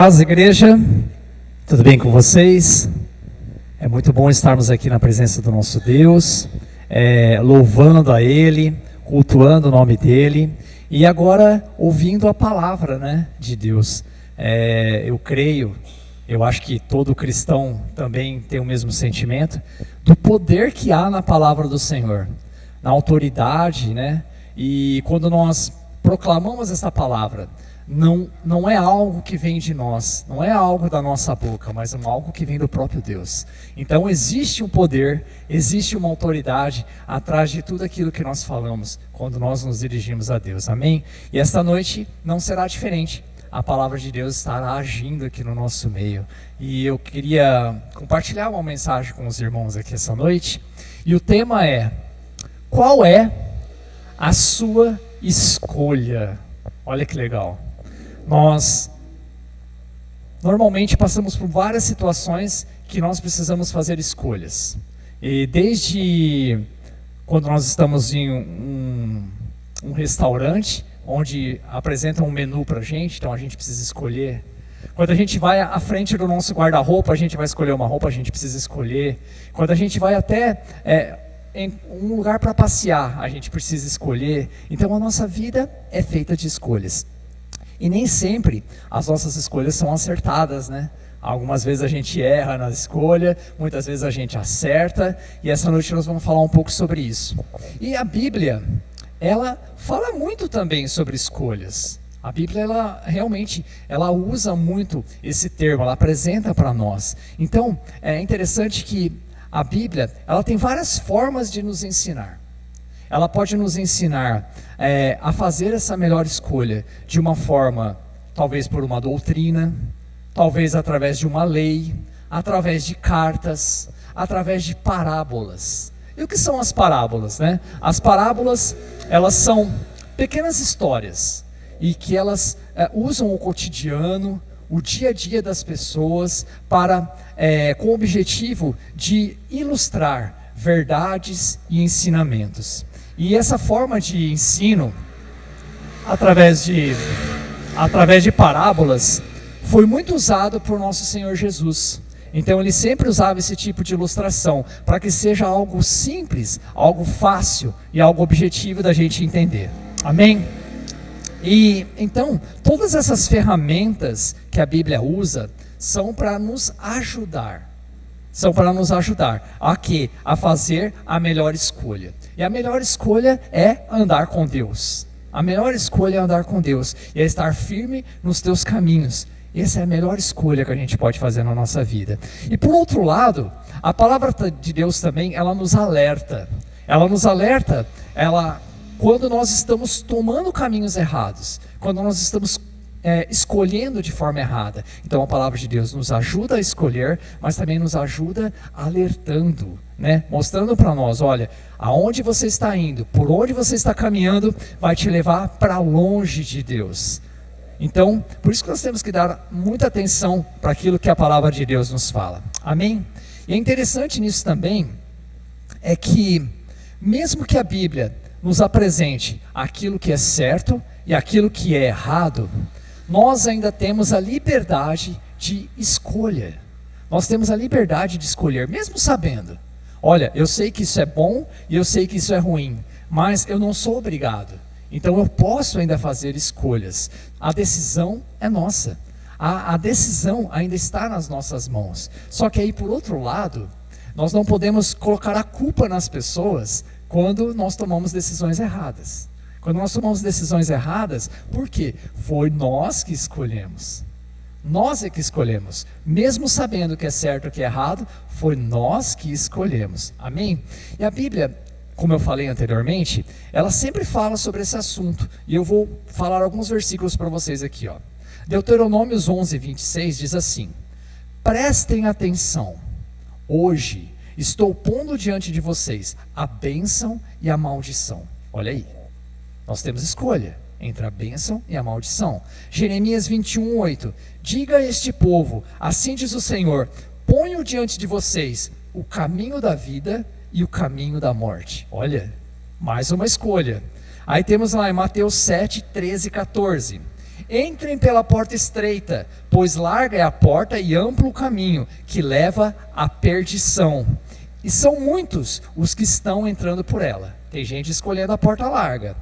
Paz, igreja, tudo bem com vocês? É muito bom estarmos aqui na presença do nosso Deus, louvando a Ele, cultuando o nome dEle e agora ouvindo a palavra, de Deus. Eu acho que todo cristão também tem o mesmo sentimento do poder que há na palavra do Senhor, na autoridade, E quando nós proclamamos essa palavra, não é algo que vem de nós, não é algo da nossa boca, mas é algo que vem do próprio Deus. Então existe um poder, existe uma autoridade atrás de tudo aquilo que nós falamos, quando nós nos dirigimos a Deus, amém? E esta noite não será diferente, a palavra de Deus estará agindo aqui no nosso meio. E eu queria compartilhar uma mensagem com os irmãos aqui essa noite, e o tema é: qual é a sua escolha? Olha que legal. Nós normalmente passamos por várias situações que nós precisamos fazer escolhas. E desde quando nós estamos em um restaurante, onde apresentam um menu para a gente, então a gente precisa escolher. Quando a gente vai à frente do nosso guarda-roupa, a gente vai escolher uma roupa, a gente precisa escolher. Quando a gente vai até em um lugar para passear, a gente precisa escolher. Então a nossa vida é feita de escolhas. E nem sempre as nossas escolhas são acertadas, Algumas vezes a gente erra na escolha, muitas vezes a gente acerta, e essa noite nós vamos falar um pouco sobre isso. E a Bíblia, ela fala muito também sobre escolhas. A Bíblia, ela usa muito esse termo, ela apresenta para nós. Então, é interessante que a Bíblia, ela tem várias formas de nos ensinar. Ela pode nos ensinar a fazer essa melhor escolha de uma forma, talvez por uma doutrina, talvez através de uma lei, através de cartas, através de parábolas. E o que são as parábolas, As parábolas, elas são pequenas histórias e que elas usam o cotidiano, o dia a dia das pessoas com o objetivo de ilustrar verdades e ensinamentos. E essa forma de ensino, através de parábolas, foi muito usado por nosso Senhor Jesus. Então ele sempre usava esse tipo de ilustração, para que seja algo simples, algo fácil e algo objetivo da gente entender. Amém? E então, todas essas ferramentas que a Bíblia usa são para nos ajudar. A quê? A fazer a melhor escolha. E a melhor escolha é andar com Deus. A melhor escolha é andar com Deus. E é estar firme nos teus caminhos. Essa é a melhor escolha que a gente pode fazer na nossa vida. E por outro lado, a palavra de Deus também, ela nos alerta. Quando nós estamos tomando caminhos errados, quando nós estamos escolhendo de forma errada. Então a palavra de Deus nos ajuda a escolher, mas também nos ajuda alertando, mostrando para nós, olha, aonde você está indo, por onde você está caminhando, vai te levar para longe de Deus. Então, por isso que nós temos que dar muita atenção para aquilo que a palavra de Deus nos fala. Amém? E é interessante nisso também, é que mesmo que a Bíblia nos apresente aquilo que é certo e aquilo que é errado, nós ainda temos a liberdade de escolha. Nós temos a liberdade de escolher, mesmo sabendo. Olha, eu sei que isso é bom e eu sei que isso é ruim, mas eu não sou obrigado. Então eu posso ainda fazer escolhas. A decisão é nossa. A decisão ainda está nas nossas mãos. Só que aí, por outro lado, nós não podemos colocar a culpa nas pessoas quando nós tomamos decisões erradas. Quando nós tomamos decisões erradas, por quê? Foi nós que escolhemos. Nós é que escolhemos. Mesmo sabendo o que é certo e o que é errado, foi nós que escolhemos. Amém? E a Bíblia, como eu falei anteriormente, ela sempre fala sobre esse assunto. E eu vou falar alguns versículos para vocês aqui. Deuteronômios 11, 26 diz assim: prestem atenção, hoje estou pondo diante de vocês a bênção e a maldição. Olha aí, nós temos escolha entre a bênção e a maldição. Jeremias 21, 8. Diga a este povo, assim diz o Senhor, ponho diante de vocês o caminho da vida e o caminho da morte. Olha, mais uma escolha. Aí temos lá em Mateus 7, 13 e 14. Entrem pela porta estreita, pois larga é a porta e amplo o caminho que leva à perdição. E são muitos os que estão entrando por ela. Tem gente escolhendo a porta larga.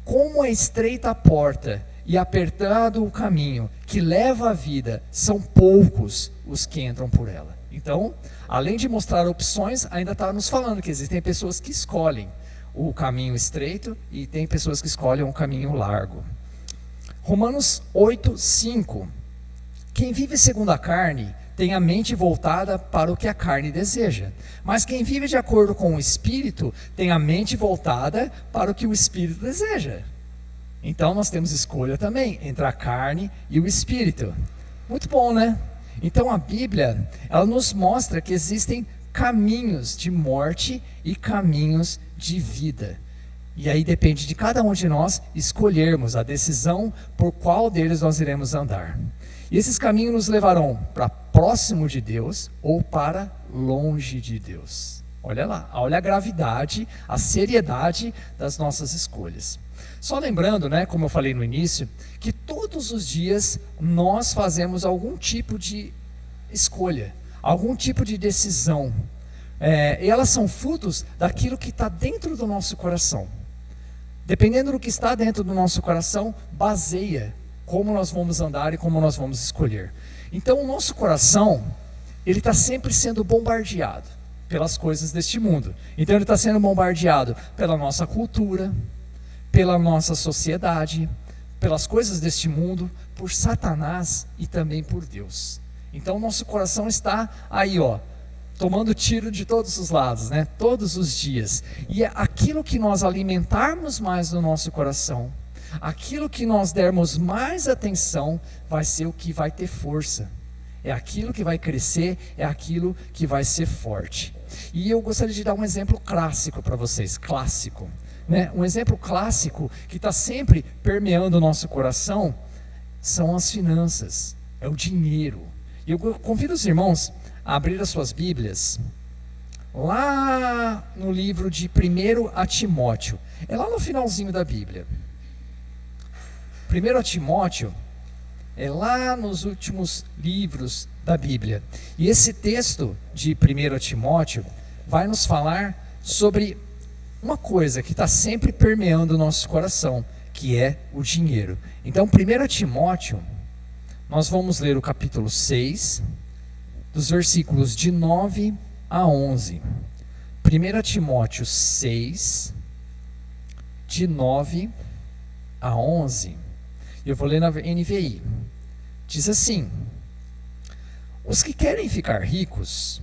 Como é estreita a porta e apertado o caminho que leva à vida, são poucos os que entram por ela. Então, além de mostrar opções, ainda está nos falando que existem pessoas que escolhem o caminho estreito e tem pessoas que escolhem um caminho largo. Romanos 8:5. Quem vive segundo a carne tem a mente voltada para o que a carne deseja. Mas quem vive de acordo com o Espírito tem a mente voltada para o que o Espírito deseja. Então nós temos escolha também entre a carne e o Espírito. Muito bom, né? Então a Bíblia, ela nos mostra que existem caminhos de morte e caminhos de vida. E aí depende de cada um de nós escolhermos a decisão por qual deles nós iremos andar. E esses caminhos nos levarão para próximo de Deus ou para longe de Deus. Olha lá, olha a gravidade, a seriedade das nossas escolhas. Só lembrando, né, como eu falei no início, que todos os dias nós fazemos algum tipo de escolha, algum tipo de decisão. E elas são frutos daquilo que está dentro do nosso coração. Dependendo do que está dentro do nosso coração, baseia como nós vamos andar e como nós vamos escolher. Então o nosso coração, ele está sempre sendo bombardeado pelas coisas deste mundo. Então ele está sendo bombardeado pela nossa cultura, pela nossa sociedade, pelas coisas deste mundo, por Satanás e também por Deus. Então o nosso coração está aí, tomando tiro de todos os lados, né? Todos os dias. E aquilo que nós alimentarmos mais no nosso coração, aquilo que nós dermos mais atenção, vai ser o que vai ter força. É aquilo que vai crescer, é aquilo que vai ser forte. E eu gostaria de dar um exemplo clássico para vocês, clássico, né? Um exemplo clássico que está sempre permeando o nosso coração são as finanças, é o dinheiro. E eu convido os irmãos a abrir as suas Bíblias lá no livro de 1 Timóteo. É lá no finalzinho da Bíblia. 1 Timóteo é lá nos últimos livros da Bíblia. E esse texto de 1 Timóteo vai nos falar sobre uma coisa que está sempre permeando o nosso coração, que é o dinheiro. Então, 1 Timóteo, nós vamos ler o capítulo 6, dos versículos de 9 a 11. 1 Timóteo 6, de 9 a 11. Eu vou ler na NVI. Diz assim: os que querem ficar ricos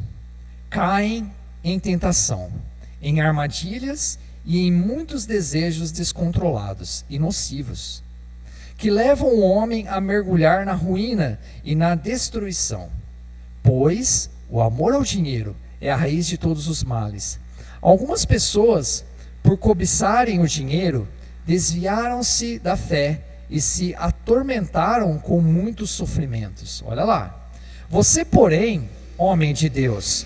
caem em tentação, em armadilhas e em muitos desejos descontrolados e nocivos, que levam o homem a mergulhar na ruína e na destruição. Pois o amor ao dinheiro é a raiz de todos os males. Algumas pessoas, por cobiçarem o dinheiro, desviaram-se da fé e se atormentaram com muitos sofrimentos. Olha lá. Você, porém, homem de Deus,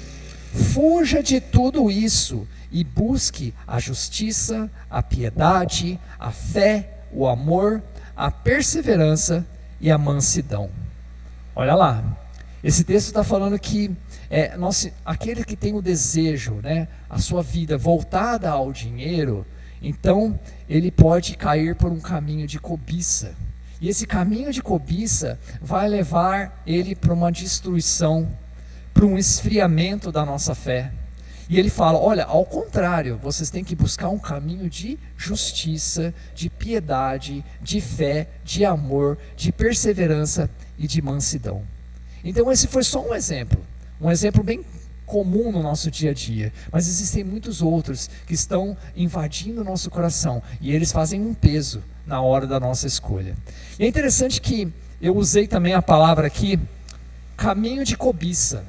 fuja de tudo isso e busque a justiça, a piedade, a fé, o amor, a perseverança e a mansidão. Olha lá. Esse texto está falando que aquele que tem o desejo, né, a sua vida voltada ao dinheiro, então ele pode cair por um caminho de cobiça. E esse caminho de cobiça vai levar ele para uma destruição, para um esfriamento da nossa fé. E ele fala, olha, ao contrário, vocês têm que buscar um caminho de justiça, de piedade, de fé, de amor, de perseverança e de mansidão. Então esse foi só um exemplo bem comum no nosso dia a dia, mas existem muitos outros que estão invadindo o nosso coração e eles fazem um peso na hora da nossa escolha. E é interessante que eu usei também a palavra aqui, caminho de cobiça.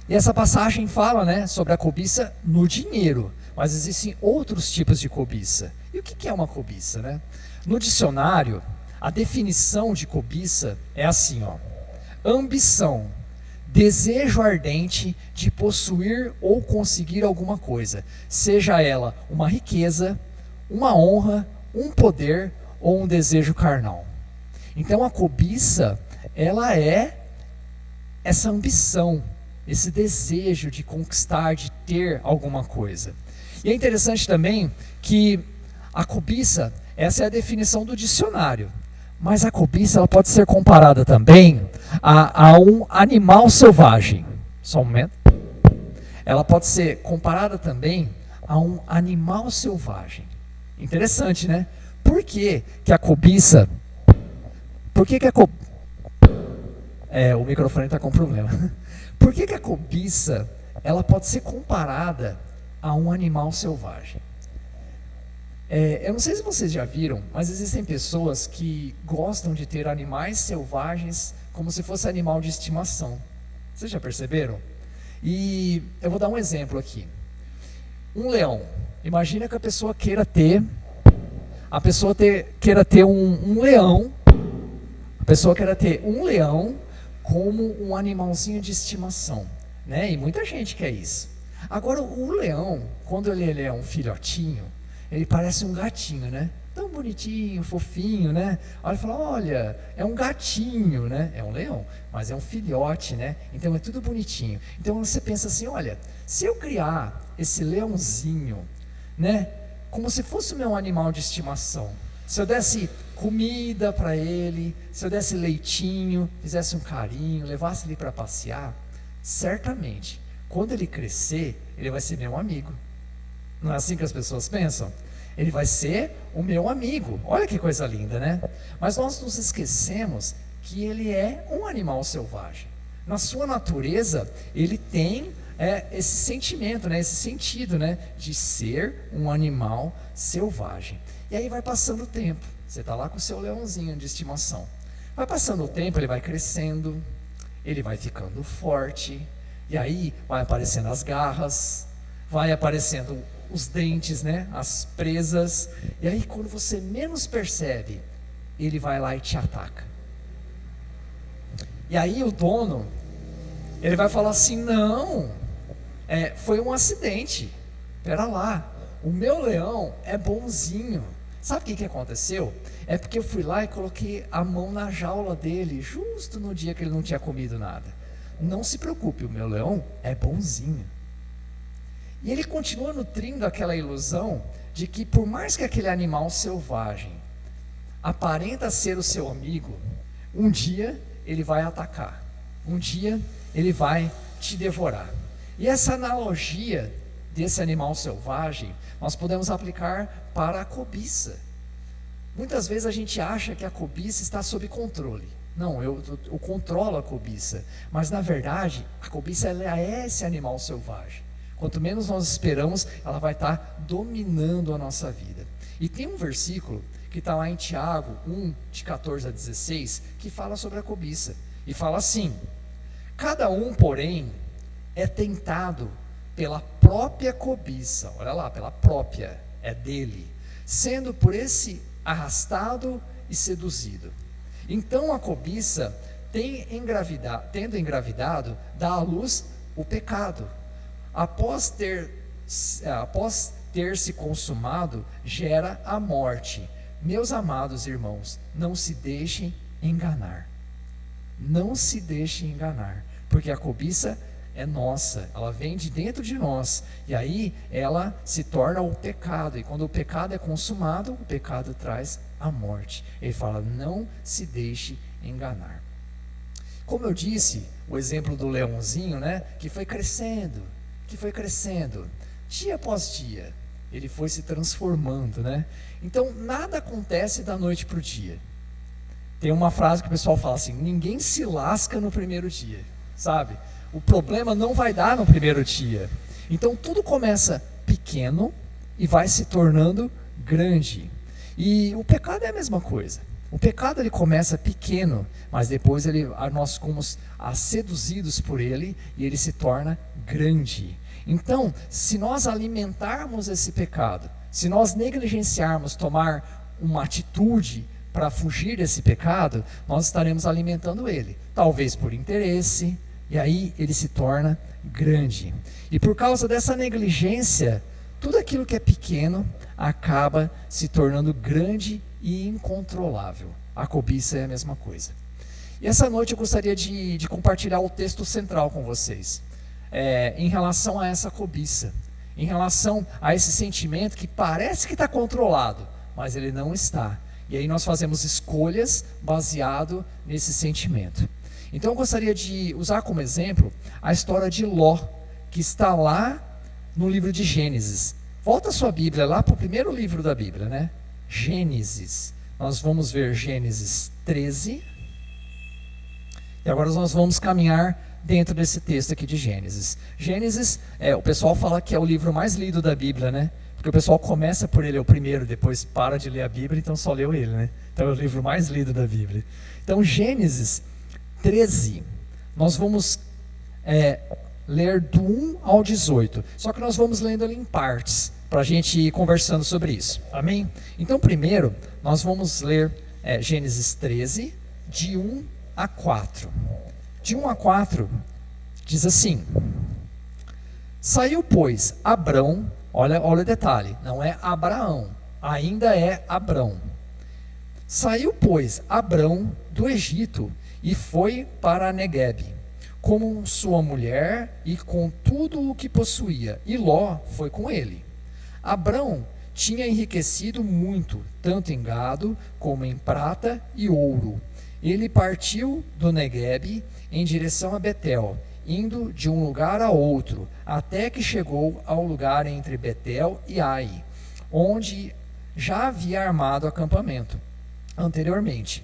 E essa passagem fala, né, sobre a cobiça no dinheiro, mas existem outros tipos de cobiça. E o que é uma cobiça, né? No dicionário, a definição de cobiça é assim, ambição, desejo ardente de possuir ou conseguir alguma coisa, seja ela uma riqueza, uma honra, um poder ou um desejo carnal. Então a cobiça, ela é essa ambição, esse desejo de conquistar, de ter alguma coisa. E é interessante também que a cobiça, essa é a definição do dicionário, mas a cobiça ela pode ser comparada também a um animal selvagem. Só um momento. Ela pode ser comparada também a um animal selvagem. Interessante, né? Por que que a cobiça... Por que que a cobiça... o microfone está com problema. Por que que a cobiça ela pode ser comparada a um animal selvagem? Eu não sei se vocês já viram, mas existem pessoas que gostam de ter animais selvagens como se fosse animal de estimação. Vocês já perceberam? E eu vou dar um exemplo aqui. Um leão. Imagina que a pessoa queira ter um leão. A pessoa queira ter um leão como um animalzinho de estimação, né? E muita gente quer isso. Agora, o leão, quando ele é um filhotinho, ele parece um gatinho, né? Tão bonitinho, fofinho, né? Olha, fala, olha, é um gatinho, né? É um leão, mas é um filhote, né? Então é tudo bonitinho. Então você pensa assim, olha, se eu criar esse leãozinho, né? Como se fosse o meu animal de estimação. Se eu desse comida para ele, se eu desse leitinho, fizesse um carinho, levasse ele para passear, certamente, quando ele crescer, ele vai ser meu amigo. Não é assim que as pessoas pensam? Ele vai ser o meu amigo. Olha que coisa linda, né? Mas nós nos esquecemos que ele é um animal selvagem. Na sua natureza, ele tem esse sentimento, né? Esse sentido, né? De ser um animal selvagem. E aí vai passando o tempo. Você está lá com o seu leãozinho de estimação. Vai passando o tempo, ele vai crescendo, ele vai ficando forte. E aí vai aparecendo as garras, vai aparecendo os dentes, né? As presas. E aí quando você menos percebe, ele vai lá e te ataca. E aí o dono, ele vai falar assim, não, foi um acidente. Pera lá, o meu leão é bonzinho. Sabe o que aconteceu? É porque eu fui lá e coloquei a mão na jaula dele, justo no dia que ele não tinha comido nada. Não se preocupe, o meu leão é bonzinho. E ele continua nutrindo aquela ilusão de que por mais que aquele animal selvagem aparenta ser o seu amigo, um dia ele vai atacar, um dia ele vai te devorar. E essa analogia desse animal selvagem, nós podemos aplicar para a cobiça. Muitas vezes a gente acha que a cobiça está sob controle. Não, eu controlo a cobiça. Mas na verdade, a cobiça ela é esse animal selvagem. Quanto menos nós esperamos, ela vai estar dominando a nossa vida. E tem um versículo que está lá em Tiago 1, de 14 a 16, que fala sobre a cobiça. E fala assim, cada um, porém, é tentado pela própria cobiça, olha lá, pela própria, é dele, sendo por esse arrastado e seduzido. Então a cobiça, tendo engravidado, dá à luz o pecado. Após ter se consumado, gera a morte. Meus amados irmãos, não se deixem enganar. Não se deixem enganar, porque a cobiça é nossa, ela vem de dentro de nós, e aí ela se torna o pecado, e quando o pecado é consumado, o pecado traz a morte. Ele fala, não se deixe enganar. Como eu disse, o exemplo do leãozinho, né, que foi crescendo, dia após dia, ele foi se transformando, né? Então, nada acontece da noite para o dia. Tem uma frase que o pessoal fala assim, ninguém se lasca no primeiro dia, sabe? O problema não vai dar no primeiro dia. Então tudo começa pequeno e vai se tornando grande. E o pecado é a mesma coisa. O pecado ele começa pequeno, mas depois nós somos seduzidos por ele e ele se torna grande. Então, se nós alimentarmos esse pecado, se nós negligenciarmos tomar uma atitude para fugir desse pecado, nós estaremos alimentando ele. Talvez por interesse, e aí ele se torna grande. E por causa dessa negligência, tudo aquilo que é pequeno acaba se tornando grande e incontrolável. A cobiça é a mesma coisa. E essa noite eu gostaria de compartilhar o texto central com vocês, em relação a essa cobiça, em relação a esse sentimento que parece que está controlado, mas ele não está. E aí nós fazemos escolhas baseado nesse sentimento. Então eu gostaria de usar como exemplo a história de Ló, que está lá no livro de Gênesis. Volta a sua Bíblia lá para o primeiro livro da Bíblia, né? Gênesis. Nós vamos ver Gênesis 13. E agora nós vamos caminhar dentro desse texto aqui de Gênesis. Gênesis, o pessoal fala que é o livro mais lido da Bíblia, né? Porque o pessoal começa por ele, é o primeiro, depois para de ler a Bíblia, então só leu ele, né? Então é o livro mais lido da Bíblia. Então Gênesis 13, nós vamos ler do 1 ao 18. Só que nós vamos lendo ali em partes, para a gente ir conversando sobre isso. Amém? Então primeiro, nós vamos ler Gênesis 13, de 1 a 4. De 1 a 4, diz assim: Saiu, pois, Abrão, olha o detalhe, não é Abraão, ainda é Abrão. Saiu, pois, Abrão do Egito e foi para Neguebe, com sua mulher e com tudo o que possuía, e Ló foi com ele. Abrão tinha enriquecido muito, tanto em gado como em prata e ouro. Ele partiu do Neguebe em direção a Betel, indo de um lugar a outro, até que chegou ao lugar entre Betel e Ai, onde já havia armado acampamento anteriormente,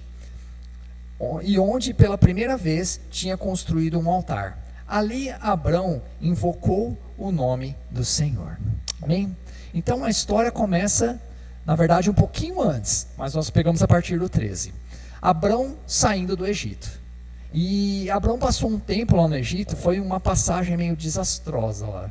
e onde pela primeira vez tinha construído um altar. Ali Abrão invocou o nome do Senhor. Amém? Então a história começa, na verdade, um pouquinho antes, mas nós pegamos a partir do 13. Abrão saindo do Egito. E Abrão passou um tempo lá no Egito, foi uma passagem meio desastrosa lá.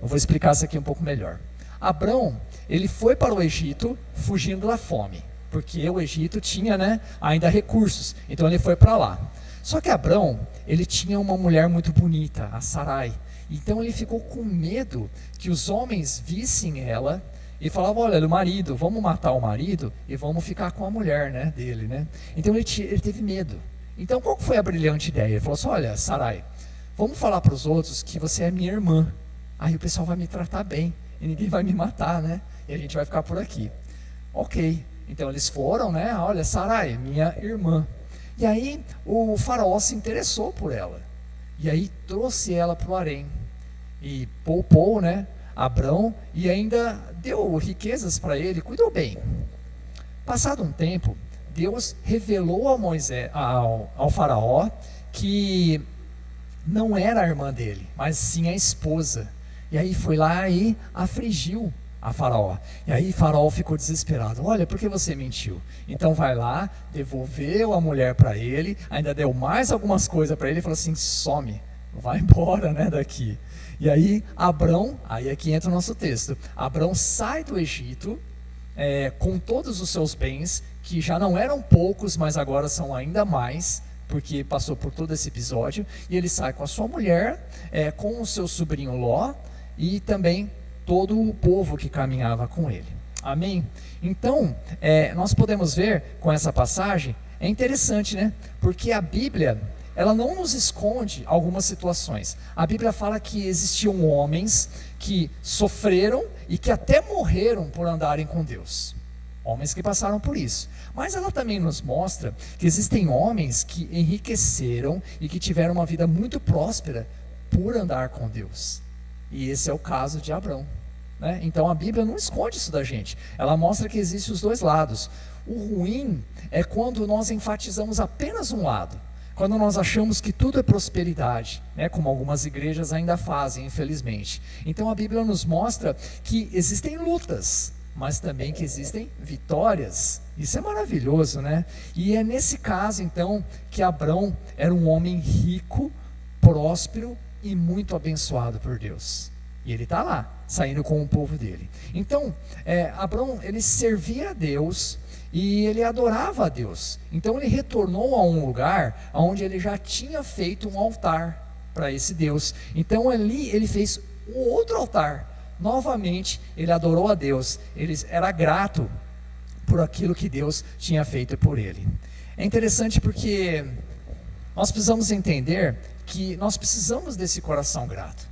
Eu vou explicar isso aqui um pouco melhor. Abrão, ele foi para o Egito fugindo da fome, porque o Egito tinha, ainda recursos, então ele foi para lá. Só que Abrão, ele tinha uma mulher muito bonita, a Sarai. Então ele ficou com medo que os homens vissem ela e falavam: olha, o marido, vamos matar o marido e vamos ficar com a mulher dele. Então ele teve medo. Então qual foi a brilhante ideia? Ele falou assim: olha, Sarai, vamos falar para os outros que você é minha irmã. Aí o pessoal vai me tratar bem e ninguém vai me matar, E a gente vai ficar por aqui. Ok, então eles foram, olha, Sarai, minha irmã. E aí o faraó se interessou por ela. E aí trouxe ela para o harém. E poupou, Abrão, e ainda deu riquezas para ele, cuidou bem. Passado um tempo, Deus revelou a Moisés, ao faraó, que não era a irmã dele, mas sim a esposa. E aí foi lá e afligiu a faraó. E aí faraó ficou desesperado: olha, por que você mentiu? Então vai lá, devolveu a mulher para ele, ainda deu mais algumas coisas para ele e falou assim: some, vai embora daqui. E aí Abrão, aí aqui entra o nosso texto, Abrão sai do Egito com todos os seus bens, que já não eram poucos, mas agora são ainda mais, porque passou por todo esse episódio, e ele sai com a sua mulher, com o seu sobrinho Ló, e também todo o povo que caminhava com ele. Amém? Então, nós podemos ver com essa passagem, é interessante, porque a Bíblia, ela não nos esconde algumas situações. A Bíblia fala que existiam homens que sofreram e que até morreram por andarem com Deus. Homens que passaram por isso. Mas ela também nos mostra que existem homens que enriqueceram e que tiveram uma vida muito próspera por andar com Deus. E esse é o caso de Abrão. Então a Bíblia não esconde isso da gente. Ela mostra que existem os dois lados. O ruim é quando nós enfatizamos apenas um lado. Quando nós achamos que tudo é prosperidade, como algumas igrejas ainda fazem, infelizmente. Então a Bíblia nos mostra que existem lutas, mas também que existem vitórias. Isso é maravilhoso, E é nesse caso, então, que Abrão era um homem rico, próspero e muito abençoado por Deus. E ele está lá, saindo com o povo dele. Então, Abrão, ele servia a Deus e ele adorava a Deus. Então ele retornou a um lugar onde ele já tinha feito um altar para esse Deus. Então ali ele fez um outro altar. Novamente ele adorou a Deus. Ele era grato por aquilo que Deus tinha feito por ele. É interessante porque nós precisamos entender que nós precisamos desse coração grato.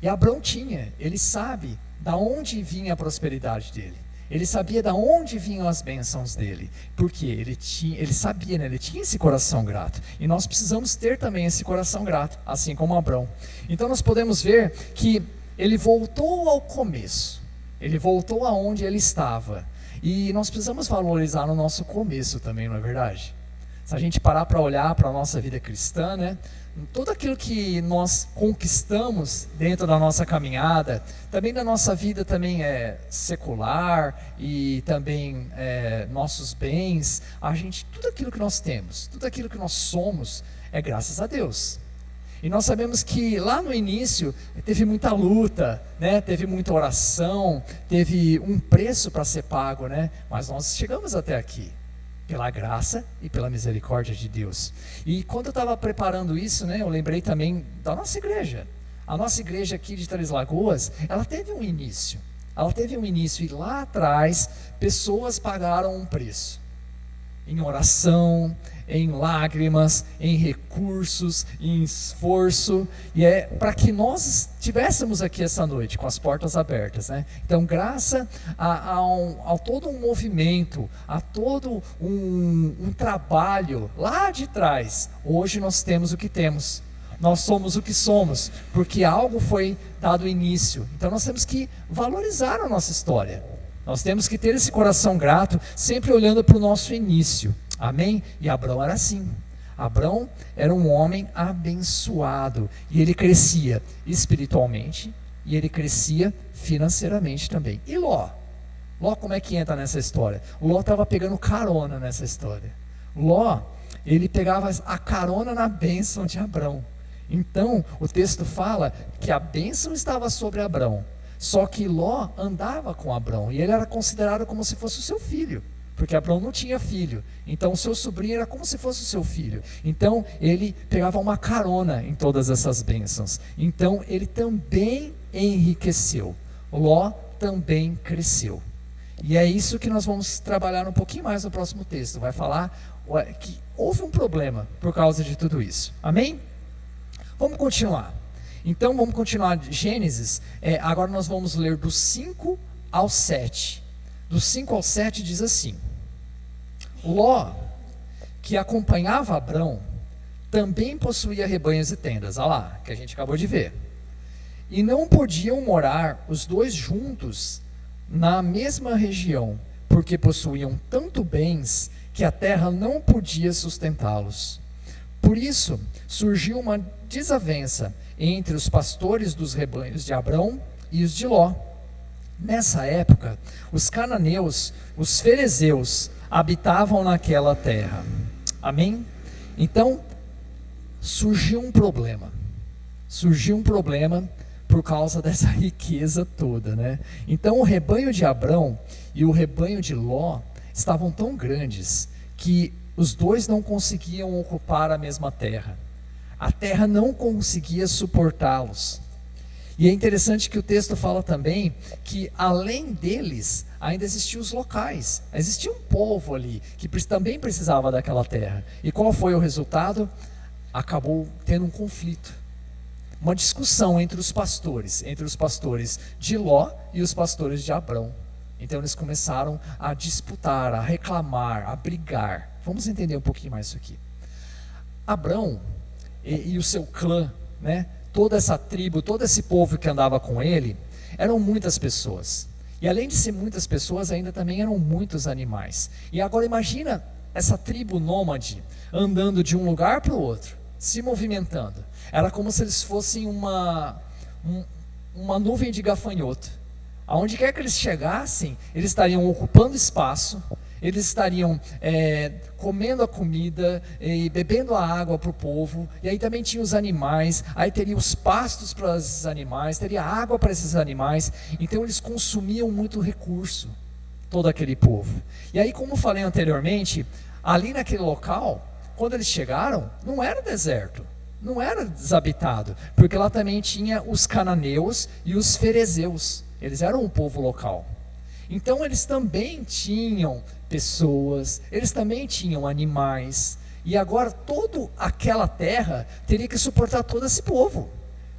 E Abrão tinha, ele sabe da onde vinha a prosperidade dele. Ele sabia da onde vinham as bênçãos dele. Porque ele sabia, né? Ele tinha esse coração grato. E nós precisamos ter também esse coração grato, assim como Abrão. Então nós podemos ver que ele voltou ao começo. Ele voltou aonde ele estava. E nós precisamos valorizar no nosso começo também, não é verdade? Se a gente parar para olhar para a nossa vida cristã, né? Tudo aquilo que nós conquistamos dentro da nossa caminhada, também da nossa vida também secular e também nossos bens, tudo aquilo que nós temos, tudo aquilo que nós somos é graças a Deus. E nós sabemos que lá no início teve muita luta, né? Teve muita oração, teve um preço para ser pago, né? Mas nós chegamos até aqui. Pela graça e pela misericórdia de Deus. E quando eu estava preparando isso, né, eu lembrei também da nossa igreja. A nossa igreja aqui de Três Lagoas, ela teve um início. E lá atrás, pessoas pagaram um preço. Em oração, em lágrimas, em recursos, em esforço. E é para que nós estivéssemos aqui essa noite, com as portas abertas, né? Então, graças a todo um movimento, a todo um trabalho lá de trás, hoje nós temos o que temos. Nós somos o que somos, porque algo foi dado início. Então, nós temos que valorizar a nossa história. Nós temos que ter esse coração grato, sempre olhando para o nosso início. Amém? E Abrão era assim. Abrão era um homem abençoado. E ele crescia espiritualmente. E ele crescia financeiramente também. E Ló? Ló, como é que entra nessa história? Ló estava pegando carona nessa história. Ló, ele pegava a carona na bênção de Abrão. Então, o texto fala que a bênção estava sobre Abrão. Só que Ló andava com Abrão, e ele era considerado como se fosse o seu filho, porque Abrão não tinha filho, então o seu sobrinho era como se fosse o seu filho. Então ele pegava uma carona em todas essas bênçãos. Então ele também enriqueceu, Ló também cresceu. E é isso que nós vamos trabalhar um pouquinho mais no próximo texto. Vai falar que houve um problema por causa de tudo isso. Amém? Vamos continuar. Então vamos continuar Gênesis, agora nós vamos ler do 5 ao 7. Do 5 ao 7 diz assim: Ló, que acompanhava Abrão, também possuía rebanhos e tendas, olha lá, que a gente acabou de ver. E não podiam morar os dois juntos na mesma região, porque possuíam tanto bens que a terra não podia sustentá-los. Por isso surgiu uma desavença entre os pastores dos rebanhos de Abrão e os de Ló. Nessa época, os cananeus, os ferezeus, habitavam naquela terra. Amém? Então, surgiu um problema. Surgiu um problema por causa dessa riqueza toda, né? Então, o rebanho de Abrão e o rebanho de Ló estavam tão grandes que os dois não conseguiam ocupar a mesma terra. A terra não conseguia suportá-los. E é interessante que o texto fala também que além deles, ainda existiam os locais. Existia um povo ali que também precisava daquela terra. E qual foi o resultado? Acabou tendo um conflito. Uma discussão entre os pastores de Ló e os pastores de Abrão. Então eles começaram a disputar, a reclamar, a brigar. Vamos entender um pouquinho mais isso aqui. Abrão e o seu clã, né? Toda essa tribo, todo esse povo que andava com ele, eram muitas pessoas. E além de ser muitas pessoas, ainda também eram muitos animais. E agora imagina essa tribo nômade andando de um lugar para o outro, se movimentando. Era como se eles fossem uma nuvem de gafanhoto. Aonde quer que eles chegassem, eles estariam ocupando espaço, eles estariam comendo a comida e bebendo a água para o povo, e aí também tinha os animais, aí teria os pastos para esses animais, teria água para esses animais, então eles consumiam muito recurso, todo aquele povo. E aí, como falei anteriormente, ali naquele local, quando eles chegaram, não era deserto, não era desabitado, porque lá também tinha os cananeus e os ferezeus, eles eram um povo local. Então eles também tinham pessoas, eles também tinham animais, e agora toda aquela terra teria que suportar todo esse povo.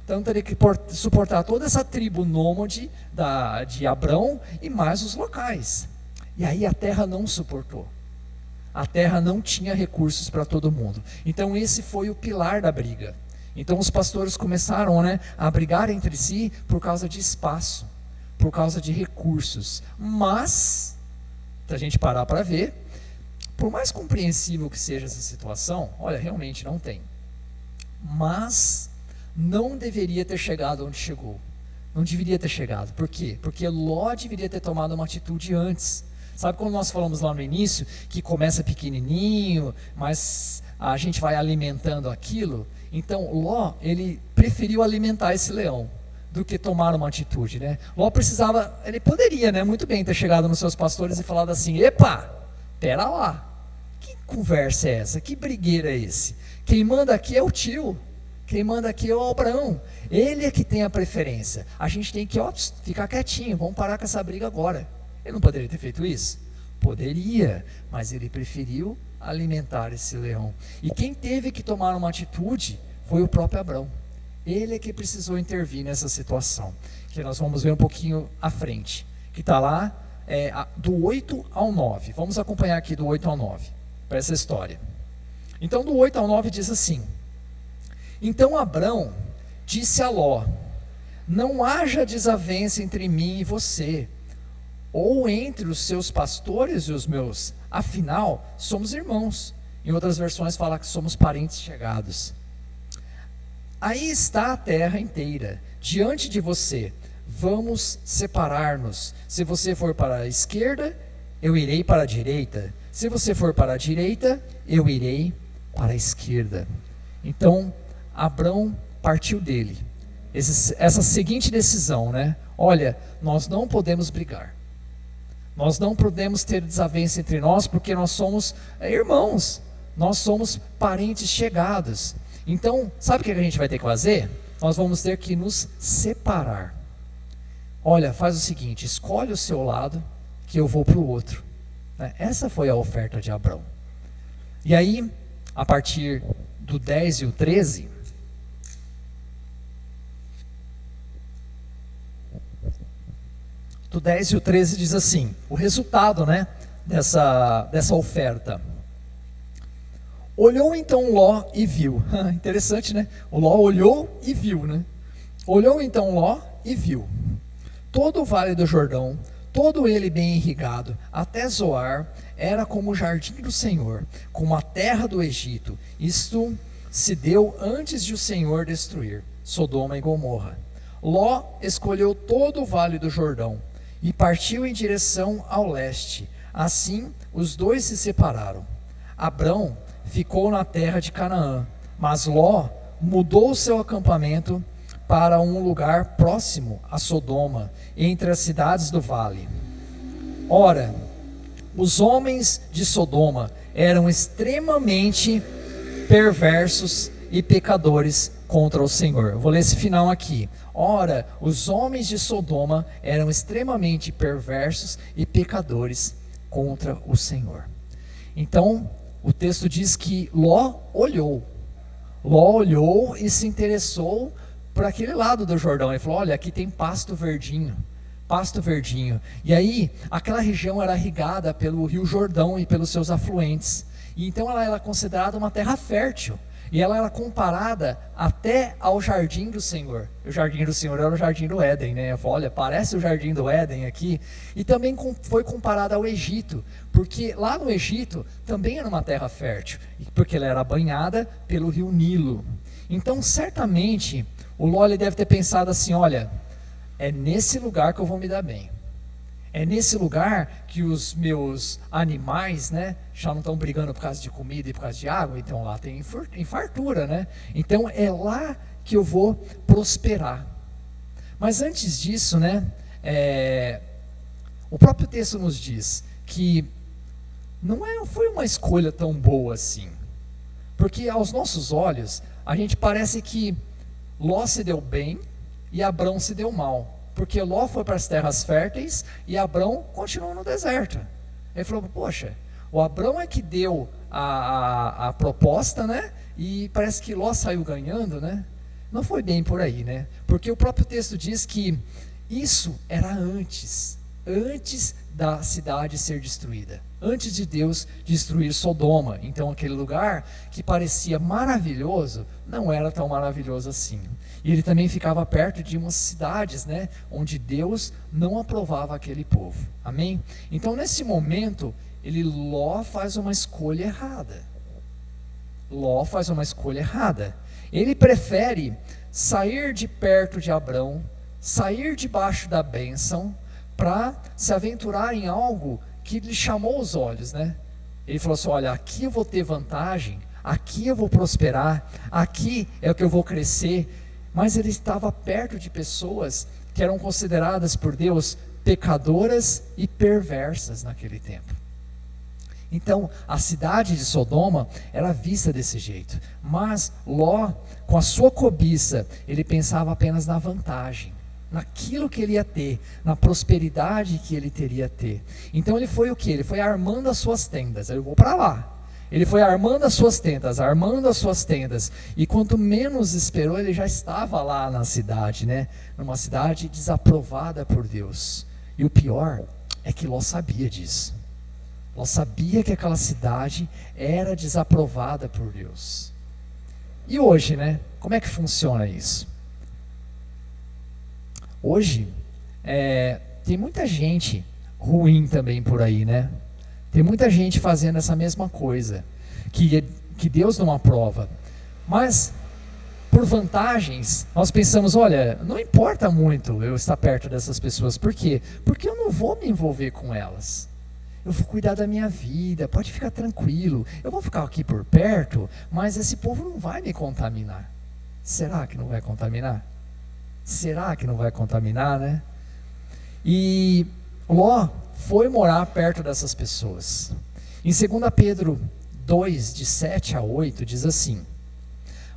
Então teria que suportar toda essa tribo nômade de Abrão e mais os locais. E aí a terra não suportou. A terra não tinha recursos para todo mundo. Então esse foi o pilar da briga. Então os pastores começaram, a brigar entre si por causa de espaço, por causa de recursos. Mas, se a gente parar para ver, por mais compreensível que seja essa situação, olha, realmente não tem. Mas não deveria ter chegado onde chegou. Não deveria ter chegado. Por quê? Porque Ló deveria ter tomado uma atitude antes. Sabe quando nós falamos lá no início, que começa pequenininho, mas a gente vai alimentando aquilo? Então Ló, ele preferiu alimentar esse leão do que tomar uma atitude, Ló precisava, ele poderia, muito bem ter chegado nos seus pastores e falado assim: epa, pera lá, que conversa é essa? Que brigueira é esse? Quem manda aqui é o tio, quem manda aqui é o Abraão, ele é que tem a preferência, a gente tem que ficar quietinho, vamos parar com essa briga agora. Ele não poderia ter feito isso? Poderia, mas ele preferiu alimentar esse leão. E quem teve que tomar uma atitude foi o próprio Abrão. Ele é que precisou intervir nessa situação, que nós vamos ver um pouquinho à frente, que está lá do 8 ao 9. Vamos acompanhar aqui do 8 ao 9, para essa história. Então do 8 ao 9 diz assim: então Abrão disse a Ló: não haja desavença entre mim e você, ou entre os seus pastores e os meus, afinal, somos irmãos. Em outras versões fala que somos parentes chegados. Aí está a terra inteira, diante de você, vamos separar-nos. Se você for para a esquerda, eu irei para a direita. Se você for para a direita, eu irei para a esquerda. Então, Abrão partiu dele. Essa seguinte decisão, olha, nós não podemos brigar. Nós não podemos ter desavença entre nós, porque nós somos irmãos, nós somos parentes chegados. Então, sabe o que a gente vai ter que fazer? Nós vamos ter que nos separar. Olha, faz o seguinte, escolhe o seu lado, que eu vou para o outro. Essa foi a oferta de Abrão. E aí, a partir do 10 e o 13... do 10 e o 13 diz assim, o resultado dessa oferta. Olhou então Ló e viu. Interessante, O Ló olhou e viu, Olhou então Ló e viu. Todo o vale do Jordão, todo ele bem irrigado, até Zoar, era como o jardim do Senhor, como a terra do Egito. Isto se deu antes de o Senhor destruir Sodoma e Gomorra. Ló escolheu todo o vale do Jordão e partiu em direção ao leste. Assim, os dois se separaram. Abrão ficou na terra de Canaã, mas Ló mudou seu acampamento para um lugar próximo a Sodoma, entre as cidades do vale. Ora, os homens de Sodoma eram extremamente perversos e pecadores contra o Senhor. Eu vou ler esse final aqui. Ora, os homens de Sodoma eram extremamente perversos e pecadores contra o Senhor. Então, o texto diz que Ló olhou e se interessou por aquele lado do Jordão. Ele falou: olha, aqui tem pasto verdinho. E aí, aquela região era irrigada pelo rio Jordão e pelos seus afluentes. E então ela era considerada uma terra fértil. E ela era comparada até ao jardim do Senhor. O jardim do Senhor era o jardim do Éden, Eu falei: olha, parece o jardim do Éden aqui. E também foi comparada ao Egito, porque lá no Egito também era uma terra fértil, porque ela era banhada pelo rio Nilo. Então, certamente, o Ló deve ter pensado assim: olha, é nesse lugar que eu vou me dar bem. É nesse lugar que os meus animais, já não estão brigando por causa de comida e por causa de água, então lá tem fartura, Então é lá que eu vou prosperar. Mas antes disso, o próprio texto nos diz que não foi uma escolha tão boa assim. Porque aos nossos olhos, a gente parece que Ló se deu bem e Abrão se deu mal. porque Ló foi para as terras férteis e Abrão continuou no deserto. Ele falou, poxa, o Abrão é que deu a proposta, né? E parece que Ló saiu ganhando, né? Não foi bem por aí, né? Porque o próprio texto diz que isso era antes da cidade ser destruída, antes de Deus destruir Sodoma. Então aquele lugar que parecia maravilhoso, não era tão maravilhoso assim. E ele também ficava perto de umas cidades, né, onde Deus não aprovava aquele povo. Amém? Então nesse momento, Ló faz uma escolha errada. Ló faz uma escolha errada. Ele prefere sair de perto de Abrão, sair debaixo da bênção, para se aventurar em algo que lhe chamou os olhos, né? Ele falou assim, olha, aqui eu vou ter vantagem, aqui eu vou prosperar, aqui é o que eu vou crescer. Mas ele estava perto de pessoas que eram consideradas por Deus pecadoras e perversas naquele tempo. Então, a cidade de Sodoma era vista desse jeito. Mas Ló, com a sua cobiça, ele pensava apenas na vantagem, naquilo que ele ia ter, na prosperidade que ele teria a ter. Então ele foi o que? Ele foi armando as suas tendas. Eu vou para lá. Ele foi armando as suas tendas, e quanto menos esperou, ele já estava lá na cidade, né? Numa cidade desaprovada por Deus. E o pior é que Ló sabia disso. Ló sabia que aquela cidade era desaprovada por Deus. E hoje, né? Como é que funciona isso? Hoje, tem muita gente ruim também por aí, né? Tem muita gente fazendo essa mesma coisa, que Deus não aprova. Mas, por vantagens, nós pensamos, olha, não importa muito eu estar perto dessas pessoas. Por quê? Porque eu não vou me envolver com elas. Eu vou cuidar da minha vida, pode ficar tranquilo. Eu vou ficar aqui por perto, mas esse povo não vai me contaminar. Será que não vai contaminar? Será que não vai contaminar, né? E Ló foi morar perto dessas pessoas. Em 2 Pedro 2, de 7 a 8, diz assim: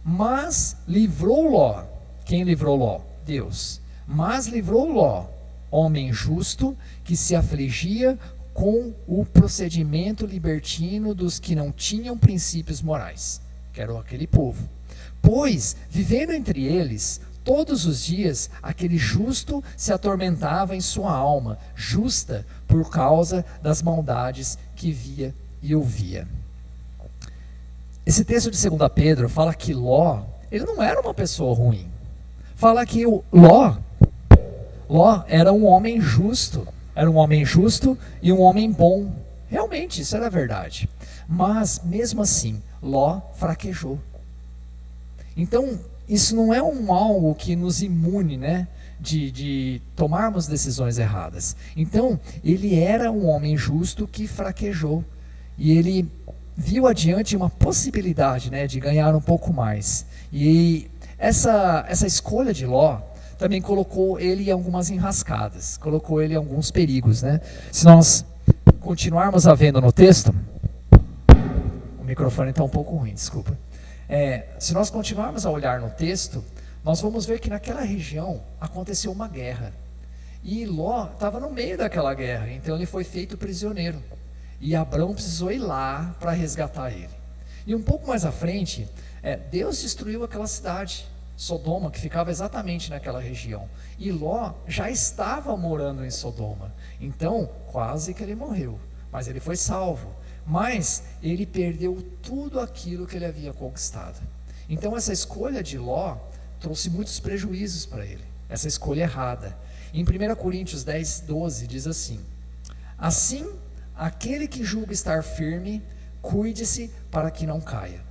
mas livrou Ló. Quem livrou Ló? Deus. Mas livrou Ló, homem justo, que se afligia com o procedimento libertino dos que não tinham princípios morais, que era aquele povo. Pois, vivendo entre eles, todos os dias, aquele justo se atormentava em sua alma, justa por causa das maldades que via e ouvia. Esse texto de 2 Pedro fala que Ló, ele não era uma pessoa ruim. Fala que Ló era um homem justo. Era um homem justo e um homem bom. Realmente, isso era verdade. Mas, mesmo assim, Ló fraquejou. Então, isso não é algo que nos imune, né, de tomarmos decisões erradas. Então, ele era um homem justo que fraquejou. E ele viu adiante uma possibilidade, né, de ganhar um pouco mais. E essa escolha de Ló também colocou ele em algumas enrascadas, colocou ele em alguns perigos, né? Se nós continuarmos a vendo no texto, o microfone está um pouco ruim, desculpa. Se nós continuarmos a olhar no texto, nós vamos ver que naquela região aconteceu uma guerra. E Ló estava no meio daquela guerra, então ele foi feito prisioneiro. E Abrão precisou ir lá para resgatar ele. E um pouco mais à frente, Deus destruiu aquela cidade, Sodoma, que ficava exatamente naquela região. E Ló já estava morando em Sodoma. Então, quase que ele morreu. Mas ele foi salvo. Mas ele perdeu tudo aquilo que ele havia conquistado. Então, essa escolha de Ló trouxe muitos prejuízos para ele. Essa escolha errada. Em 1 Coríntios 10, 12, diz assim: assim, aquele que julga estar firme, cuide-se para que não caia.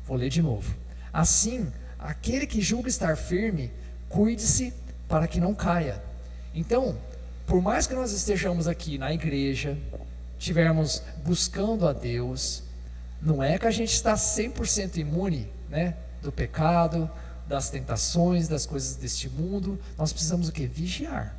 Vou ler de novo. Assim, aquele que julga estar firme, cuide-se para que não caia. Então, por mais que nós estejamos aqui na igreja, estivermos buscando a Deus, não é que a gente está 100% imune, né, do pecado, das tentações, das coisas deste mundo. Nós precisamos o quê? Vigiar.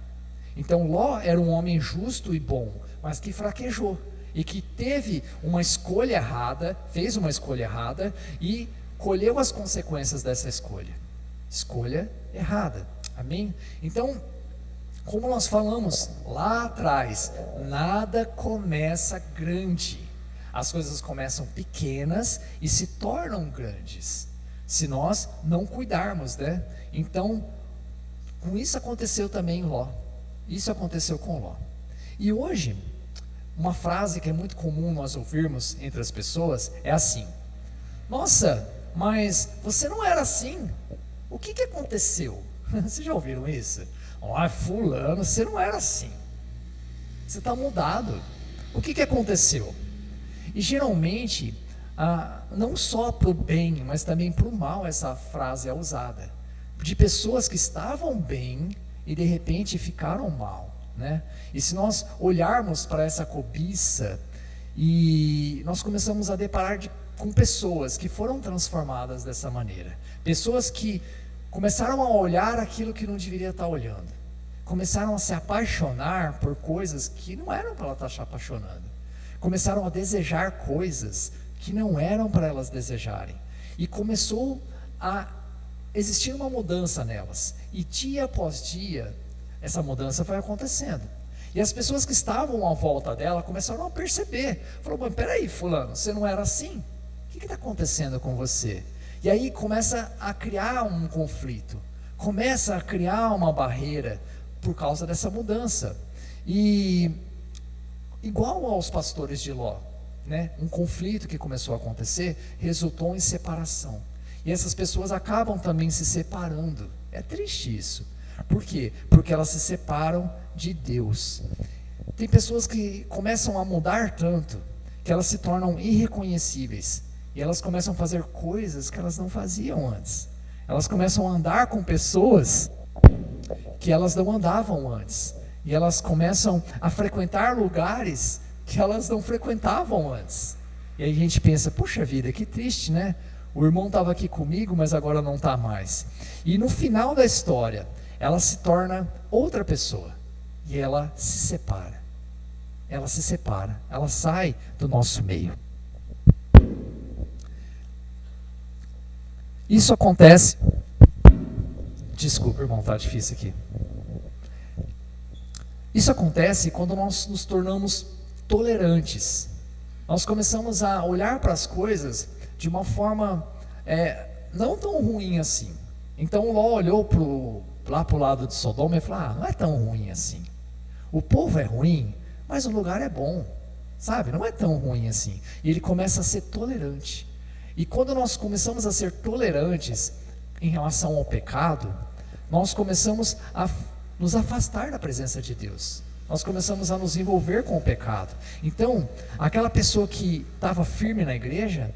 Então Ló era um homem justo e bom, mas que fraquejou e que teve uma escolha errada, fez uma escolha errada e colheu as consequências dessa escolha. Escolha errada. Amém? Então, Como nós falamos lá atrás, nada começa grande. As coisas começam pequenas e se tornam grandes, se nós não cuidarmos, né? Então, com isso aconteceu também em Ló. Isso aconteceu com Ló. E hoje, uma frase que é muito comum nós ouvirmos entre as pessoas é assim: nossa, mas você não era assim. O que aconteceu? Vocês já ouviram isso? Fulano, você não era assim. Você está mudado. O que aconteceu? E geralmente, não só para o bem, mas também para o mal, essa frase é usada. De pessoas que estavam bem e de repente ficaram mal, né? E se nós olharmos para essa cobiça, e nós começamos a deparar com pessoas que foram transformadas dessa maneira. Pessoas que começaram a olhar aquilo que não deveria estar olhando. Começaram a se apaixonar por coisas que não eram para ela estar se apaixonando. Começaram a desejar coisas que não eram para elas desejarem. E começou a existir uma mudança nelas. E dia após dia, essa mudança foi acontecendo. E as pessoas que estavam à volta dela começaram a perceber. Falaram: mas peraí, fulano, você não era assim? O que está acontecendo com você? E aí começa a criar um conflito. Começa a criar uma barreira por causa dessa mudança. E igual aos pastores de Ló, né? Um conflito que começou a acontecer resultou em separação. E essas pessoas acabam também se separando. É triste isso. Por quê? Porque elas se separam de Deus. Tem pessoas que começam a mudar tanto que elas se tornam irreconhecíveis. E elas começam a fazer coisas que elas não faziam antes. Elas começam a andar com pessoas que elas não andavam antes. E elas começam a frequentar lugares que elas não frequentavam antes. E aí a gente pensa: puxa vida, que triste, né? O irmão estava aqui comigo, mas agora não está mais. E no final da história, ela se torna outra pessoa. E ela se separa. Ela se separa. Ela sai do nosso meio. Isso acontece... Desculpa, irmão, está difícil aqui. Isso acontece quando nós nos tornamos tolerantes. Nós começamos a olhar para as coisas de uma forma não tão ruim assim. Então Ló olhou lá para o lado de Sodoma e falou: não é tão ruim assim. O povo é ruim, mas o lugar é bom. Sabe, não é tão ruim assim. E ele começa a ser tolerante. E quando nós começamos a ser tolerantes em relação ao pecado, nós começamos a nos afastar da presença de Deus. Nós começamos a nos envolver com o pecado. Então, aquela pessoa que estava firme na igreja,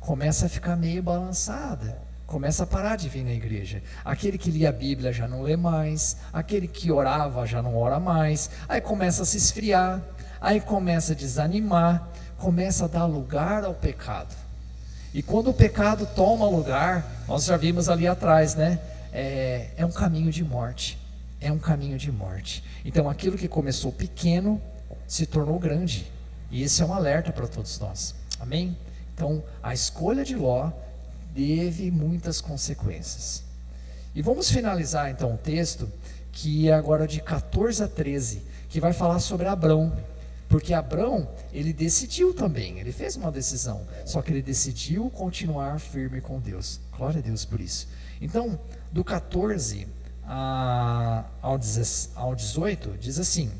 começa a ficar meio balançada. Começa a parar de vir na igreja. Aquele que lia a Bíblia já não lê mais. Aquele que orava já não ora mais. Aí começa a se esfriar. Aí começa a desanimar. Começa a dar lugar ao pecado. E quando o pecado toma lugar, nós já vimos ali atrás, né? É um caminho de morte. É um caminho de morte. Então aquilo que começou pequeno se tornou grande. E esse é um alerta para todos nós. Amém? Então a escolha de Ló teve muitas consequências. E vamos finalizar então o texto, que é agora de 14 a 13, que vai falar sobre Abrão. Porque Abrão, ele decidiu também, ele fez uma decisão, só que ele decidiu continuar firme com Deus. Glória a Deus por isso. Então, do 14 ao 18, diz assim: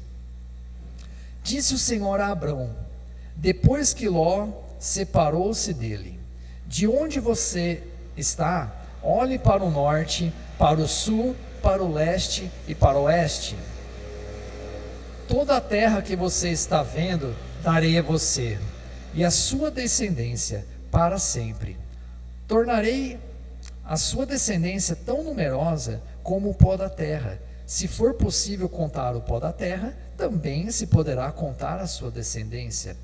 disse o Senhor a Abrão, depois que Ló separou-se dele: de onde você está, olhe para o norte, para o sul, para o leste e para o oeste. Toda a terra que você está vendo, darei a você, e a sua descendência para sempre. Tornarei a sua descendência tão numerosa como o pó da terra. Se for possível contar o pó da terra, também se poderá contar a sua descendência.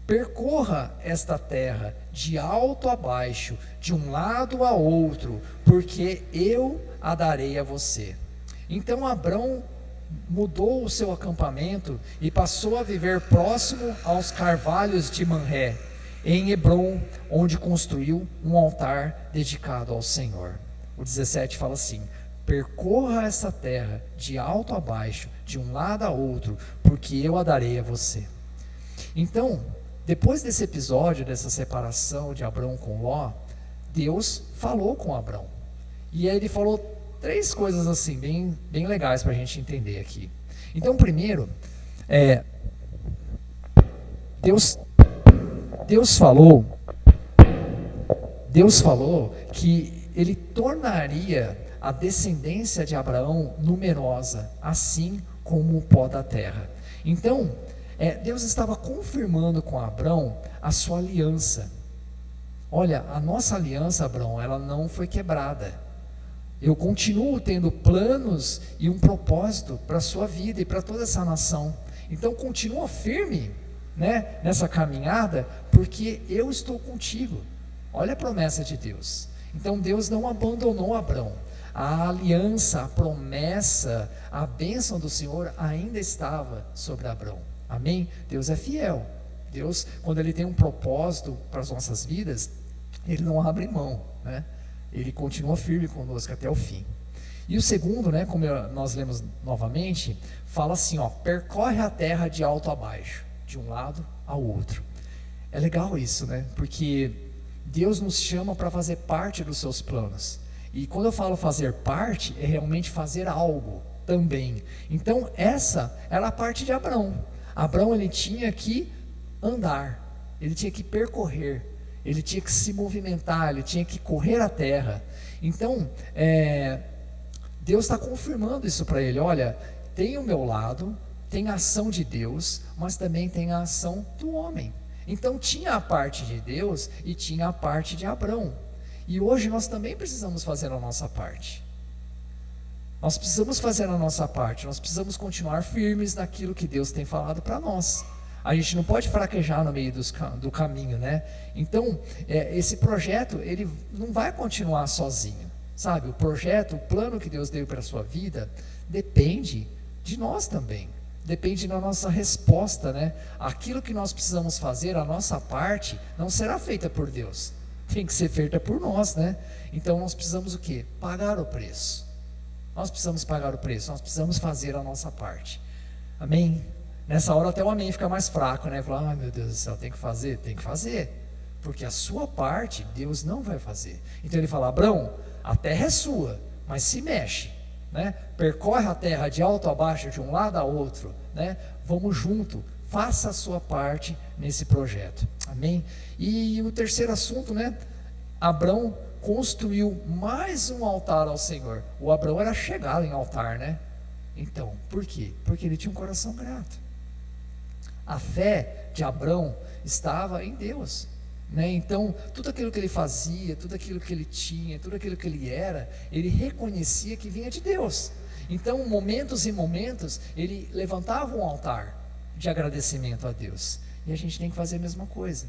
Percorra esta terra de alto a baixo, de um lado a outro, porque eu a darei a você. Então Abrão mudou o seu acampamento e passou a viver próximo aos carvalhos de Manré, em Hebrom, onde construiu um altar dedicado ao Senhor. O 17 fala assim: percorra essa terra de alto a baixo, de um lado a outro, porque eu a darei a você. Então, depois desse episódio, dessa separação de Abrão com Ló, Deus falou com Abrão. E aí ele falou 3 coisas assim, bem legais para a gente entender aqui. Então, primeiro, Deus falou que ele tornaria a descendência de Abraão numerosa, assim como o pó da terra. Então, Deus estava confirmando com Abrão a sua aliança. Olha, a nossa aliança, Abrão, ela não foi quebrada. Eu continuo tendo planos e um propósito para a sua vida e para toda essa nação. Então, continua firme, né, nessa caminhada, porque eu estou contigo. Olha a promessa de Deus. Então, Deus não abandonou Abrão. A aliança, a promessa, a bênção do Senhor ainda estava sobre Abrão. Amém? Deus é fiel. Deus, quando Ele tem um propósito para as nossas vidas, Ele não abre mão, né? Ele continua firme conosco até o fim. E o segundo, né, como nós lemos novamente, fala assim, percorre a terra de alto a baixo, de um lado ao outro. É legal isso, né? Porque Deus nos chama para fazer parte dos seus planos. E quando eu falo fazer parte, é realmente fazer algo também. Então, essa era a parte de Abrão. Abrão, ele tinha que andar, ele tinha que percorrer, ele tinha que se movimentar, ele tinha que correr a terra. Então, Deus está confirmando isso para ele. Olha, tem o meu lado, tem a ação de Deus, mas também tem a ação do homem. Então, tinha a parte de Deus e tinha a parte de Abrão. E hoje nós também precisamos fazer a nossa parte. Nós precisamos fazer a nossa parte, nós precisamos continuar firmes naquilo que Deus tem falado para nós. A gente não pode fraquejar no meio do caminho, né? Então, esse projeto, ele não vai continuar sozinho, sabe? O projeto, o plano que Deus deu para a sua vida, depende de nós também. Depende da nossa resposta, né? Aquilo que nós precisamos fazer, a nossa parte, não será feita por Deus. Tem que ser feita por nós, né? Então, nós precisamos o quê? Pagar o preço. Nós precisamos pagar o preço, nós precisamos fazer a nossa parte. Amém? Nessa hora até o amém fica mais fraco, né? Falar, meu Deus do céu, tem que fazer? Tem que fazer. Porque a sua parte, Deus não vai fazer. Então ele fala, Abrão, a terra é sua, mas se mexe, né? Percorre a terra de alto a baixo, de um lado a outro, né? Vamos junto, faça a sua parte nesse projeto. Amém? E o terceiro assunto, né? Abrão construiu mais um altar ao Senhor. O Abrão era chegado em altar, né? Então, por quê? Porque ele tinha um coração grato. A fé de Abrão estava em Deus, né? Então, tudo aquilo que ele fazia, tudo aquilo que ele tinha, tudo aquilo que ele era, ele reconhecia que vinha de Deus. Então, momentos e momentos, ele levantava um altar de agradecimento a Deus. E a gente tem que fazer a mesma coisa.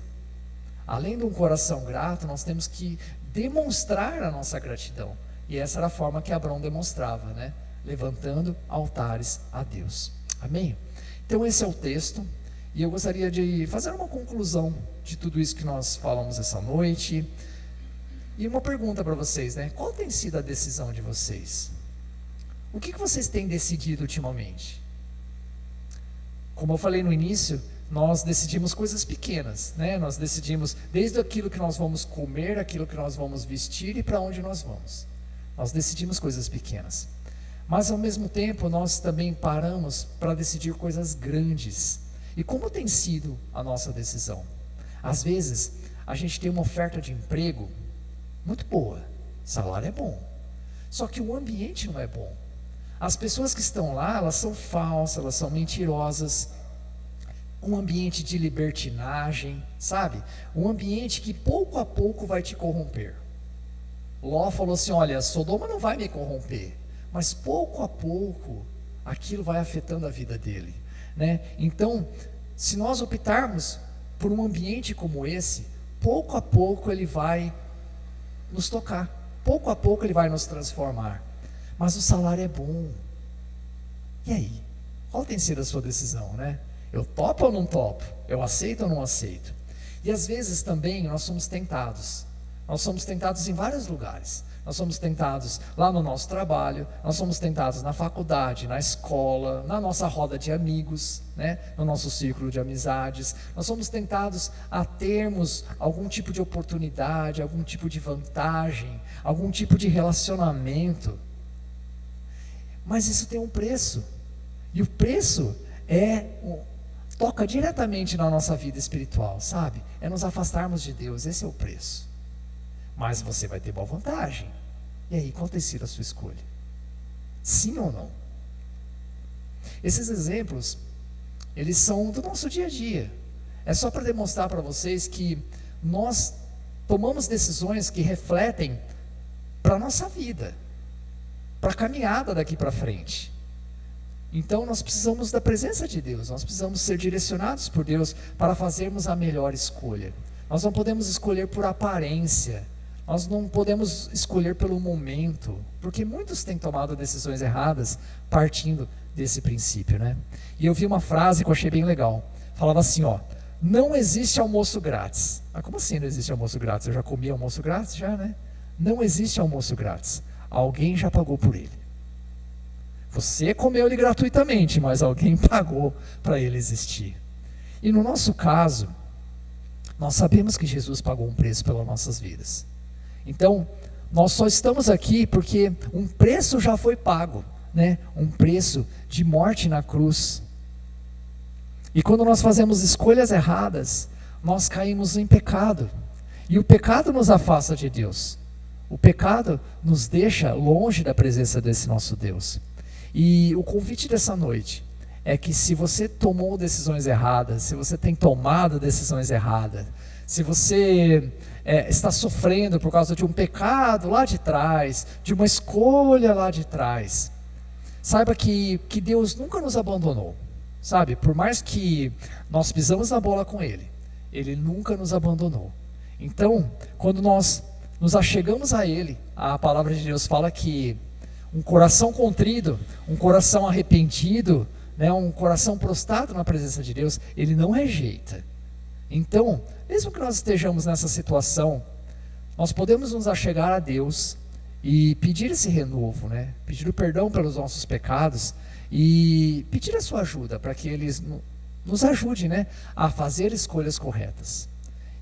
Além de um coração grato, nós temos que demonstrar a nossa gratidão. E essa era a forma que Abrão demonstrava, né? Levantando altares a Deus. Amém? Então esse é o texto. E eu gostaria de fazer uma conclusão de tudo isso que nós falamos essa noite. E uma pergunta para vocês, né? Qual tem sido a decisão de vocês? O que vocês têm decidido ultimamente? Como eu falei no início, nós decidimos coisas pequenas, né? Nós decidimos desde aquilo que nós vamos comer, aquilo que nós vamos vestir e para onde nós vamos. Nós decidimos coisas pequenas. Mas ao mesmo tempo nós também paramos para decidir coisas grandes. E como tem sido a nossa decisão? Às vezes a gente tem uma oferta de emprego muito boa, salário é bom, só que o ambiente não é bom. As pessoas que estão lá, elas são falsas, elas são mentirosas. Um ambiente de libertinagem, sabe? Um ambiente que pouco a pouco vai te corromper. Ló falou assim, olha, Sodoma não vai me corromper, mas pouco a pouco aquilo vai afetando a vida dele, né? Então, se nós optarmos por um ambiente como esse, pouco a pouco ele vai nos tocar, pouco a pouco ele vai nos transformar, mas o salário é bom. E aí? Qual tem sido a sua decisão, né? Eu topo ou não topo? Eu aceito ou não aceito? E às vezes também nós somos tentados Nós somos tentados em vários lugares. Nós somos tentados lá no nosso trabalho, nós somos tentados na faculdade, na escola, na nossa roda de amigos, né? No nosso círculo de amizades. Nós somos tentados a termos algum tipo de oportunidade, algum tipo de vantagem, algum tipo de relacionamento. Mas isso tem um preço. E o preço toca diretamente na nossa vida espiritual, sabe? É nos afastarmos de Deus, esse é o preço. Mas você vai ter boa vantagem. E aí, qual tem sido a sua escolha? Sim ou não? Esses exemplos, eles são do nosso dia a dia. É só para demonstrar para vocês que nós tomamos decisões que refletem para a nossa vida, para a caminhada daqui para frente. Então nós precisamos da presença de Deus, nós precisamos ser direcionados por Deus para fazermos a melhor escolha. Nós não podemos escolher por aparência, nós não podemos escolher pelo momento, porque muitos têm tomado decisões erradas partindo desse princípio, né? E eu vi uma frase que eu achei bem legal, falava assim, ó: não existe almoço grátis. Ah, como assim não existe almoço grátis? Eu já comi almoço grátis já, né? Não existe almoço grátis, alguém já pagou por ele. Você comeu ele gratuitamente, mas alguém pagou para ele existir. E no nosso caso, nós sabemos que Jesus pagou um preço pelas nossas vidas. Então, nós só estamos aqui porque um preço já foi pago, né? Um preço de morte na cruz. E quando nós fazemos escolhas erradas, nós caímos em pecado. E o pecado nos afasta de Deus. O pecado nos deixa longe da presença desse nosso Deus. E o convite dessa noite é que se você tomou decisões erradas, se você tem tomado decisões erradas, se você está sofrendo por causa de um pecado lá de trás, de uma escolha lá de trás, saiba que Deus nunca nos abandonou, sabe? Por mais que nós pisamos na bola com Ele, Ele nunca nos abandonou. Então, quando nós nos achegamos a Ele, a palavra de Deus fala que um coração contrido, um coração arrependido, né, um coração prostrado na presença de Deus, Ele não rejeita. Então, mesmo que nós estejamos nessa situação, nós podemos nos achegar a Deus e pedir esse renovo, né? Pedir o perdão pelos nossos pecados e pedir a sua ajuda para que Ele nos ajude, né, a fazer escolhas corretas.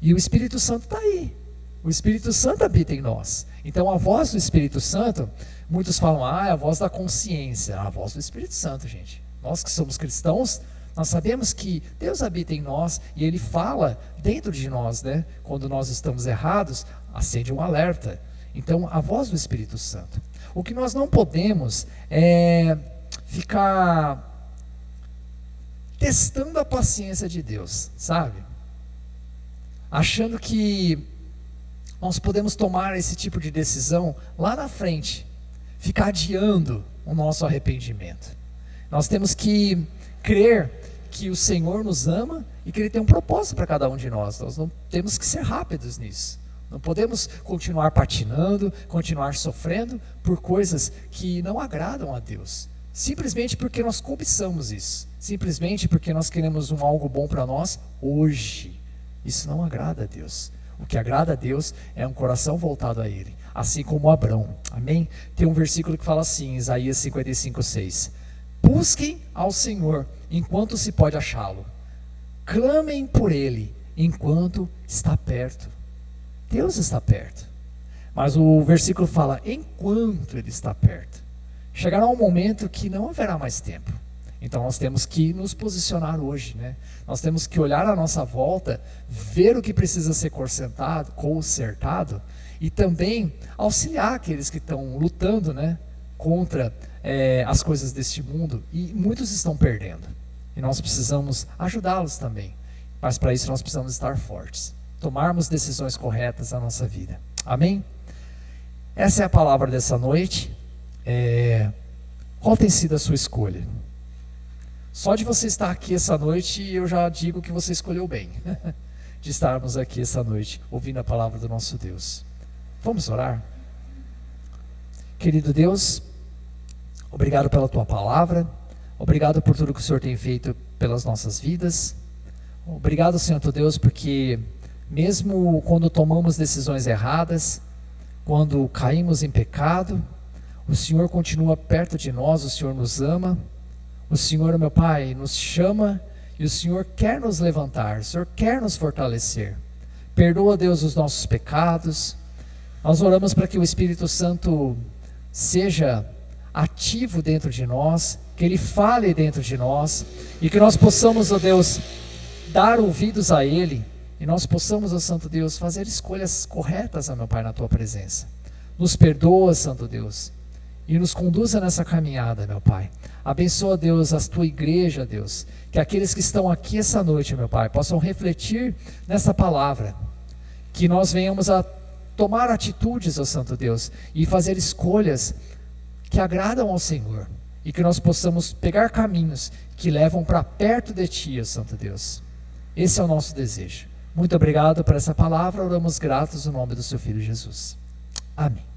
E o Espírito Santo está aí. O Espírito Santo habita em nós. Então a voz do Espírito Santo, muitos falam, é a voz da consciência. A voz do Espírito Santo, gente. Nós que somos cristãos, nós sabemos que Deus habita em nós e Ele fala dentro de nós, né? Quando nós estamos errados, acende um alerta. Então, a voz do Espírito Santo. O que nós não podemos é ficar testando a paciência de Deus, sabe? Achando que nós podemos tomar esse tipo de decisão lá na frente, ficar adiando o nosso arrependimento. Nós temos que crer que o Senhor nos ama e que Ele tem um propósito para cada um de nós. Nós não temos que ser rápidos nisso. Não podemos continuar patinando, continuar sofrendo por coisas que não agradam a Deus. Simplesmente porque nós cobiçamos isso. Simplesmente porque nós queremos algo bom para nós hoje. Isso não agrada a Deus. O que agrada a Deus é um coração voltado a Ele. Assim como Abrão. Amém? Tem um versículo que fala assim, Isaías 55:6. Busquem ao Senhor enquanto se pode achá-lo. Clamem por Ele enquanto está perto. Deus está perto. Mas o versículo fala, enquanto Ele está perto. Chegará um momento que não haverá mais tempo. Então nós temos que nos posicionar hoje, né? Nós temos que olhar à nossa volta, ver o que precisa ser consertado e também auxiliar aqueles que estão lutando, né, contra as coisas deste mundo, e muitos estão perdendo. E nós precisamos ajudá-los também. Mas para isso nós precisamos estar fortes, tomarmos decisões corretas na nossa vida. Amém? Essa é a palavra dessa noite. Qual tem sido a sua escolha? Só de você estar aqui essa noite, eu já digo que você escolheu bem, de estarmos aqui essa noite, ouvindo a palavra do nosso Deus. Vamos orar? Querido Deus, obrigado pela Tua palavra, obrigado por tudo que o Senhor tem feito pelas nossas vidas. Obrigado, Senhor Deus, porque Mesmo quando tomamos decisões erradas, quando caímos em pecado, o Senhor continua perto de nós, o Senhor nos ama, o Senhor, meu Pai, nos chama e o Senhor quer nos levantar, o Senhor quer nos fortalecer. Perdoa, Deus, os nossos pecados. Nós oramos para que o Espírito Santo seja ativo dentro de nós, que Ele fale dentro de nós e que nós possamos, ó Deus, dar ouvidos a Ele e nós possamos, ó Santo Deus, fazer escolhas corretas, ó meu Pai, na Tua presença. Nos perdoa, Santo Deus, e nos conduza nessa caminhada, meu Pai. Abençoa, Deus, a Tua igreja, Deus, que aqueles que estão aqui essa noite, meu Pai, possam refletir nessa palavra, que nós venhamos a tomar atitudes, ó Santo Deus, e fazer escolhas que agradam ao Senhor, e que nós possamos pegar caminhos que levam para perto de Ti, ó Santo Deus. Esse é o nosso desejo. Muito obrigado por essa palavra, oramos gratos no nome do Seu Filho Jesus. Amém.